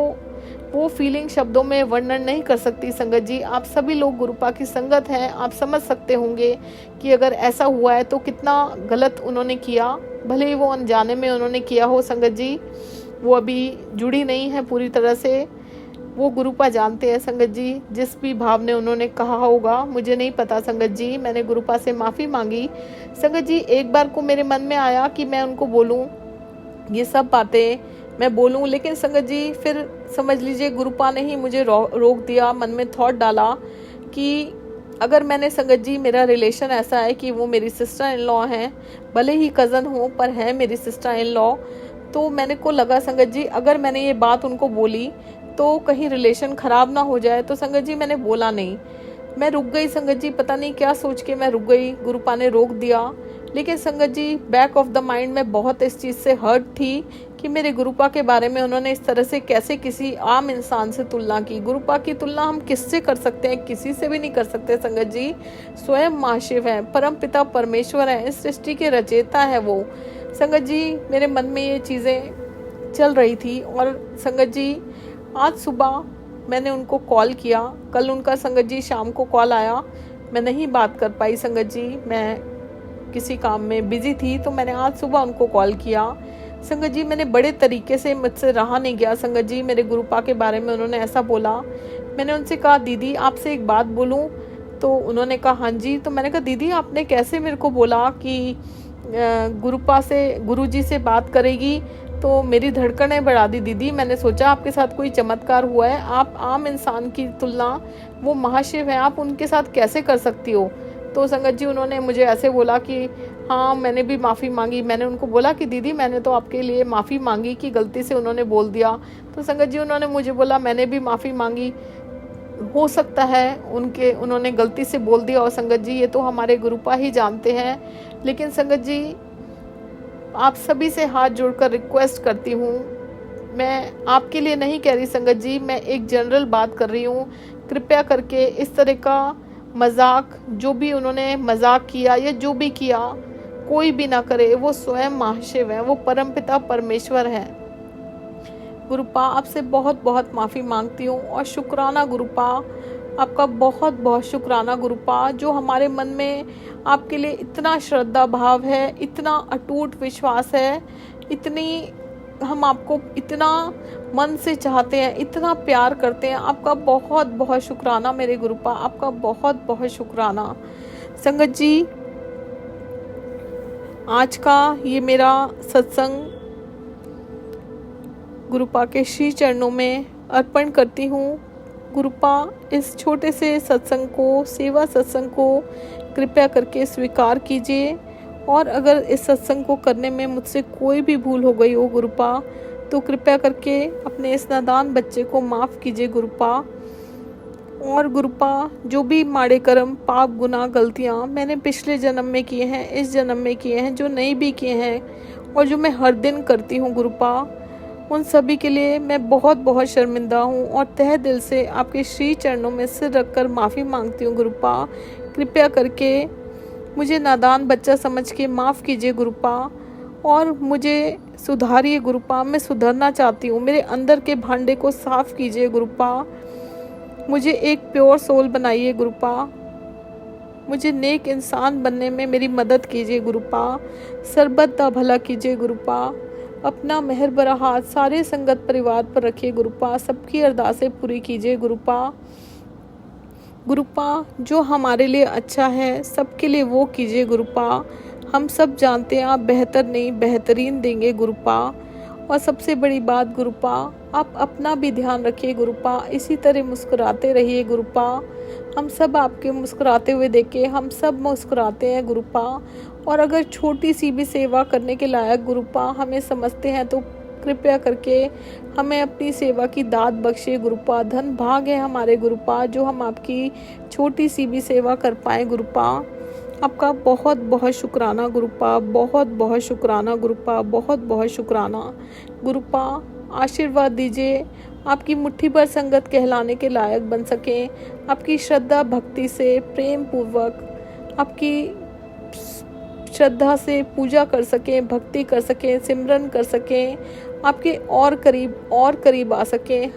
A: वो फीलिंग शब्दों में वर्णन नहीं कर सकती संगत जी। आप सभी लोग गुरुपा की संगत हैं, आप समझ सकते होंगे कि अगर ऐसा हुआ है तो कितना गलत उन्होंने किया। भले ही वो अनजाने में उन्होंने किया हो संगत जी, वो अभी जुड़ी नहीं है पूरी तरह से, वो गुरुपा जानते हैं संगत जी। जिस भी भाव ने उन्होंने कहा होगा मुझे नहीं पता संगत जी। मैंने गुरुपा से माफ़ी मांगी संगत जी। एक बार को मेरे मन में आया कि मैं उनको बोलूं ये सब बातें मैं बोलूं, लेकिन संगत जी फिर समझ लीजिए गुरुपा ने ही मुझे रोक दिया, मन में थॉट डाला कि अगर मैंने संगत जी, मेरा रिलेशन ऐसा है कि वो मेरी सिस्टर इन लॉ हैं, भले ही कज़न हो पर है मेरी सिस्टर इन लॉ, तो मैंने को लगा संगत जी अगर मैंने ये बात उनको बोली तो कहीं रिलेशन ख़राब ना हो जाए, तो संगत जी मैंने बोला नहीं। मैं रुक गई संगत जी, पता नहीं क्या सोच के मैं रुक गई, गुरुपा ने रोक दिया। लेकिन संगत जी बैक ऑफ द माइंड में बहुत इस चीज़ से हर्ट थी कि मेरे गुरुपा के बारे में उन्होंने इस तरह से कैसे किसी आम इंसान से तुलना की। गुरुपा की तुलना हम किससे कर सकते हैं? किसी से भी नहीं कर सकते संगत जी। स्वयं महाशिव है, परम पिता परमेश्वर है, इस सृष्टि के रचयिता है वो। संगत जी मेरे मन में ये चीज़ें चल रही थी। और संगत जी आज सुबह मैंने उनको कॉल किया, कल उनका संगत जी शाम को कॉल आया, मैं नहीं बात कर पाई संगत जी, मैं किसी काम में बिजी थी, तो मैंने आज सुबह उनको कॉल किया। संगत जी मैंने बड़े तरीके से, मुझसे रहा नहीं गया संगत जी, मेरे गुरुपा के बारे में उन्होंने ऐसा बोला। मैंने उनसे कहा दीदी आपसे एक बात बोलूं? तो उन्होंने कहा हाँ जी। तो मैंने कहा दीदी आपने कैसे मेरे को बोला कि गुरुपा से, गुरुजी से बात करेगी? तो मेरी धड़कनें बढ़ा दी दीदी, मैंने सोचा आपके साथ कोई चमत्कार हुआ है। आप आम इंसान की तुलना, वो महाशिव है, आप उनके साथ कैसे कर सकती हो? तो संगत जी उन्होंने मुझे ऐसे बोला कि हाँ मैंने भी माफ़ी मांगी। मैंने उनको बोला कि दीदी मैंने तो आपके लिए माफ़ी मांगी कि गलती से उन्होंने बोल दिया। तो संगत जी उन्होंने मुझे बोला मैंने भी माफ़ी मांगी, हो सकता है उन्होंने गलती से बोल दिया। और संगत जी ये तो हमारे गुरुपा ही जानते हैं। लेकिन संगत जी आप सभी से हाथ जोड़कर रिक्वेस्ट करती हूँ, मैं आपके लिए नहीं कह रही संगत जी, मैं एक जनरल बात कर रही हूँ, कृपया करके इस तरह का मजाक, जो भी उन्होंने मजाक किया या जो भी किया, कोई भी ना करे। वो स्वयं महाशिव है, वो परमपिता परमेश्वर है। गुरुपा आपसे बहुत बहुत माफ़ी मांगती हूँ और शुक्राना गुरुपा, आपका बहुत बहुत शुक्राना गुरुपा, जो हमारे मन में आपके लिए इतना श्रद्धा भाव है, इतना अटूट विश्वास है, इतनी हम आपको इतना मन से चाहते हैं, इतना प्यार करते हैं। आपका बहुत बहुत शुक्राना मेरे गुरुपा, आपका बहुत बहुत शुक्राना। संगत जी आज का ये मेरा सत्संग गुरुपा के श्री चरणों में अर्पण करती हूँ। गुरुपा इस छोटे से सत्संग को, सेवा सत्संग को कृपया करके स्वीकार कीजिए। और अगर इस सत्संग को करने में मुझसे कोई भी भूल हो गई हो गुरुपा, तो कृपया करके अपने इस नादान बच्चे को माफ़ कीजिए गुरुपा। और गुरुपा जो भी माड़े कर्म, पाप, गुनाह, गलतियाँ मैंने पिछले जन्म में किए हैं, इस जन्म में किए हैं, जो नहीं भी किए हैं और जो मैं हर दिन करती हूँ गुरुपा, उन सभी के लिए मैं बहुत बहुत शर्मिंदा हूँ और तहे दिल से आपके श्री चरणों में सिर रखकर माफ़ी मांगती हूँ गुरुपा। कृपया करके मुझे नादान बच्चा समझ के माफ़ कीजिए गुरुपा और मुझे सुधारिए गुरुपा। मैं सुधरना चाहती हूँ, मेरे अंदर के भांडे को साफ़ कीजिए गुरुपा। मुझे एक प्योर सोल बनाइए गुरुपा। मुझे नेक इंसान बनने में मेरी मदद कीजिए गुरुपा। सरबत दा भला कीजिए गुरुपा। अपना मेहर भरा हाथ सारे संगत परिवार पर रखिए गुरुपा। सबकी अरदासें पूरी कीजिए गुरुपा। गुरुपा जो हमारे लिए अच्छा है सबके लिए वो कीजिए गुरुपा। हम सब जानते हैं आप बेहतर नहीं बेहतरीन देंगे गुरुपा। और सबसे बड़ी बात गुरुपा, आप अपना भी ध्यान रखिए गुरुपा। इसी तरह मुस्कुराते रहिए गुरुपा। हम सब आपके मुस्कुराते हुए देखे, हम सब मुस्कुराते हैं गुरुपा। और अगर छोटी सी भी सेवा करने के लायक गुरुपा हमें समझते हैं तो कृपया करके हमें अपनी सेवा की दात बख्शे गुरुपा। धन भाग है हमारे गुरुपा जो हम आपकी छोटी सी भी सेवा कर पाए गुरुपा। आपका बहुत बहुत शुक्राना गुरुपा, बहुत बहुत शुक्राना गुरुपा, बहुत बहुत शुक्राना गुरुपा। आशीर्वाद दीजिए आपकी मुट्ठी भर संगत कहलाने के लायक बन सकें, आपकी श्रद्धा भक्ति से प्रेम पूर्वक आपकी श्रद्धा से पूजा कर सकें, भक्ति कर सकें, सिमरन कर सकें, आपके और करीब आ सकें,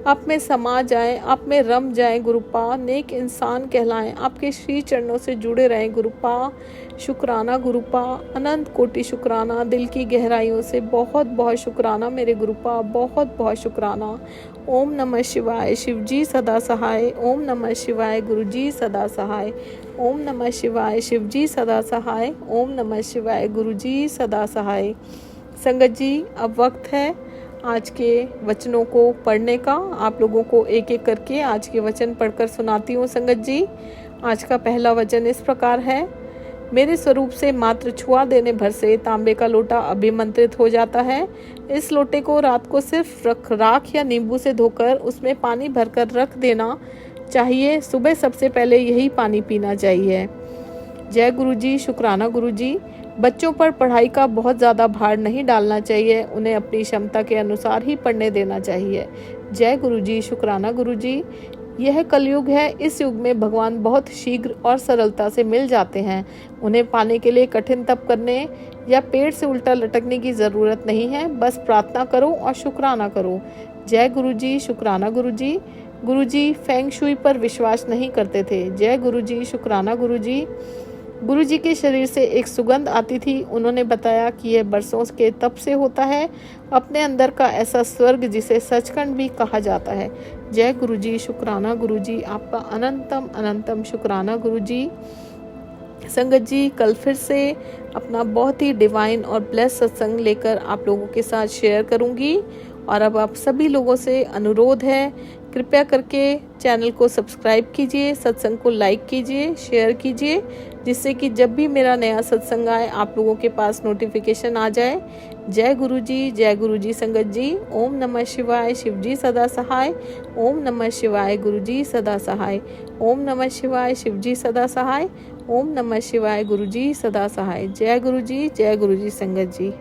A: आप में समा जाएं, आप में रम जाएं गुरुपा, नेक इंसान कहलाएं, आपके श्री चरणों से जुड़े रहें गुरुपा। शुक्राना गुरुपा, अनंत कोटि शुक्राना, दिल की गहराइयों से बहुत बहुत शुक्राना मेरे गुरुपा, बहुत बहुत शुक्राना। ओम नमः शिवाय, शिवजी सदा सहाय। ओम नमः शिवाय, गुरुजी सदा सहाय। ओम नमः शिवाय, शिवजी सदा सहाय। ओम नमः शिवाय, गुरुजी सदा सहाय। संगत जी अब वक्त है आज के वचनों को पढ़ने का। आप लोगों को एक एक करके आज के वचन पढ़कर सुनाती हूँ संगत जी। आज का पहला वचन इस प्रकार है, मेरे स्वरूप से मात्र छुआ देने भर से तांबे का लोटा अभिमंत्रित हो जाता है। इस लोटे को रात को सिर्फ राख या नींबू से धोकर उसमें पानी भरकर रख देना चाहिए। सुबह सबसे पहले यही पानी पीना चाहिए। जय गुरुजी, शुक्राना गुरुजी। बच्चों पर पढ़ाई का बहुत ज़्यादा भार नहीं डालना चाहिए, उन्हें अपनी क्षमता के अनुसार ही पढ़ने देना चाहिए। जय गुरुजी, शुक्राना गुरुजी। यह कलयुग है, इस युग में भगवान बहुत शीघ्र और सरलता से मिल जाते हैं। उन्हें पाने के लिए कठिन तप करने या पेड़ से उल्टा लटकने की ज़रूरत नहीं है, बस प्रार्थना करो और शुक्राना करो। जय गुरुजी, शुक्राना गुरुजी। गुरुजी फेंग शुई पर विश्वास नहीं करते थे। जय गुरुजी, शुक्राना गुरुजी। गुरुजी के शरीर से एक सुगंध आती थी। उन्होंने बताया कि यह बरसों के तप से होता है, अपने अंदर का ऐसा स्वर्ग जिसे सचखंड भी कहा जाता है। जय गुरुजी, शुक्राना गुरुजी। आपका अनंतम अनंतम शुक्राना गुरुजी। संगत जी, कल फिर से अपना बहुत ही डिवाइन और ब्लेस सत्संग लेकर आप लोगों के साथ शेयर करूंगी। और अब आप सभी लोगों से अनुरोध है, कृपया करके चैनल को सब्सक्राइब कीजिए, सत्संग को लाइक कीजिए, शेयर कीजिए, जिससे कि जब भी मेरा नया सत्संग आए आप लोगों के पास नोटिफिकेशन आ जाए। जय गुरुजी संगत जी। ओम नमः शिवाय, शिव जी सदा सहाय। ओम नमः शिवाय, गुरुजी सदा सहाय। ओम नमः शिवाय, शिव जी सदा सहाय। ओम नमः शिवाय, गुरुजी सदा सहाय। जय गुरुजी संगत जी।